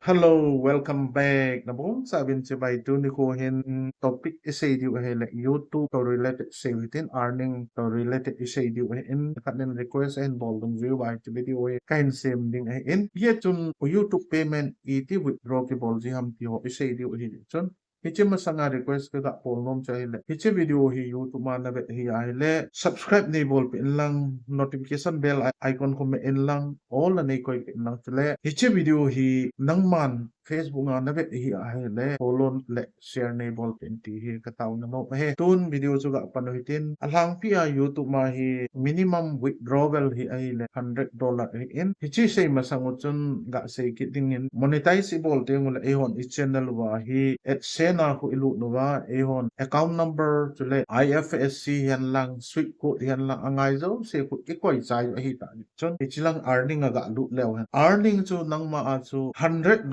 Hello, welcome back. Nabong sabin si bay tu ni ko hin topic isay di hele YouTube to related say within earning to related isay di in kanin request and boldong view by to video kain same ding in yetun YouTube payment iti withdraw ki bol ji ham ti ho isay di hi chun hiche masanga request ka polnom chahile hiche video hi YouTube man na hi ahile subscribe ni bol pin lang notification bell icon ko me in lang all na nei ko pin lang chale hiche video hi nang man Facebook nga na hi ahile follow le share ni bol pin ti hi ka taw na mo he tun video chu ga panuhitin alang pi YouTube ma hi minimum withdrawal hi ahile $100 hi in hiche say masangot chun ga say kitingin monetizable te ngula ehon i channel wa hi at na ko ilu no ba ehon account number chule IFSC yan lang sweet ko yan lang angay zo se ko ikoy chayo hi ta chon ichilang earning aga lu lew earning chu nang ma a chu $100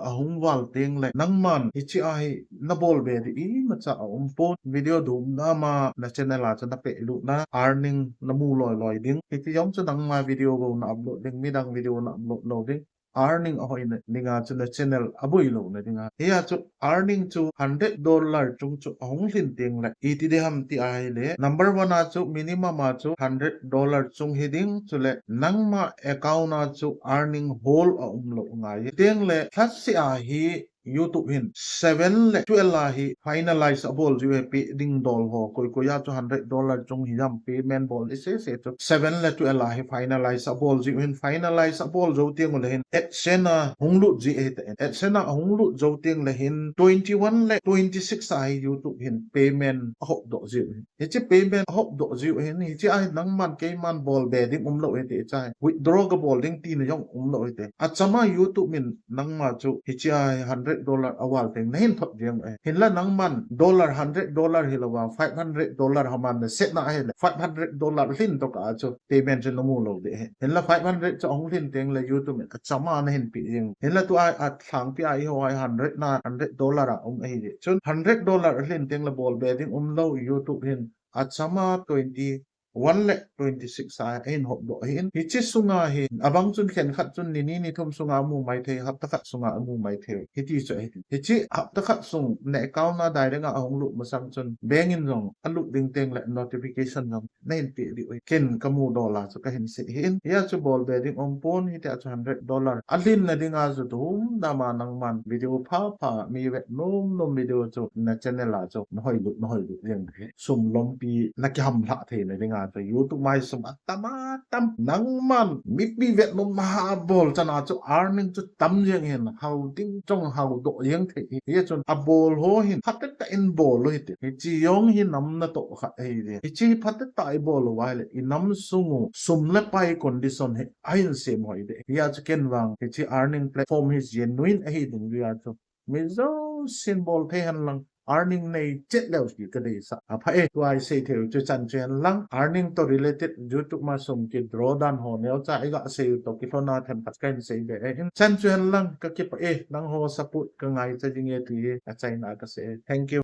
ahung wal ting le nang man ichi ai na bol be di ma cha po video dum na ma na channel a cha na pe lu na earning na mu loy loy ding iti yom chu nang ma video go na upload ding midang video na upload lo ding earning ahoy na ninga chu na channel abui lo na dinga ya chu earning chu $100 chung chu ahong lin ting la iti de ham ti ai le number 1 a chu minimum a chu $100 chung hiding chu le nang ma account a chu earning whole a lo ngai teng le thas si a hi YouTube hin 7 le 12 la hi finalize abol ju pe ding dol ho ko ya chu $100 chung hi jam payment bol ise se chu 7 le 12 la hi finalize abol ju hin finalize abol jo tiang le hin at sena honglu ji at sena honglu jo tiang le hin 21 le 26 ai YouTube hin payment hop do ji hi chi payment hop do ji hin hi chi ai nang man ke man bol be ding lo ete chai withdraw ga bol ding ti na yong lo ete achama YouTube min nang ma chu hi chi ai $100 awal teng nahin thot jeng hin la nang man $100 hilawa $500 haman na set na ai $500 lin to ka chu payment chen mu lo de hin la 500 cho ong lin teng la YouTube min achama na hin pi jeng hin la tu ai at thang pi ai ho ai 100 na $100 a ong ai de chun $100 lin teng la bol betting lo YouTube hin achama 26 sa in hop do hin hichi sunga hin abang chun khen khat chun ni thum sunga mu mai the hap ta khat sunga mu mai the hiti cho hichi hap ta khat sung ne account na direct nga ahong lu masang chun beng in jong alu ding teng le notification jong nain pi di ken kamu dollar so ka hin se hin ya chu bol be ding om pon hiti chu $100 alin na dinga chu dum da ma nang man video pha mi we nom video chu na channel la chu no hoi lu riang sum lom pi na kyam la the na dinga to YouTube mai sum tamatam nang man mi pi vet no ma bol chana chu earning chu tam jeng hen how ding trong how do yeng the ye chon a bol ho hin phatet ta in bol lo hit hi chi yong hi nam na to kha ei de hi chi phatet ta i bol wa le i nam sungu sum le pai condition he ain sem hoi de ya chu ken wang hi chi earning platform is genuine hi ding ya chu mi zo symbol the han lang earning này chết leo chỉ cái đấy sa à phải tôi say theo cho chân chuyện lăng earning to related YouTube mà sum cái drawdown hồ nếu cha ấy gọi say to cái phone nào thêm phát cái say để chân chuyện lăng cái phải lăng hồ support cái ngày cho những cái thì à chạy nào cái say thank you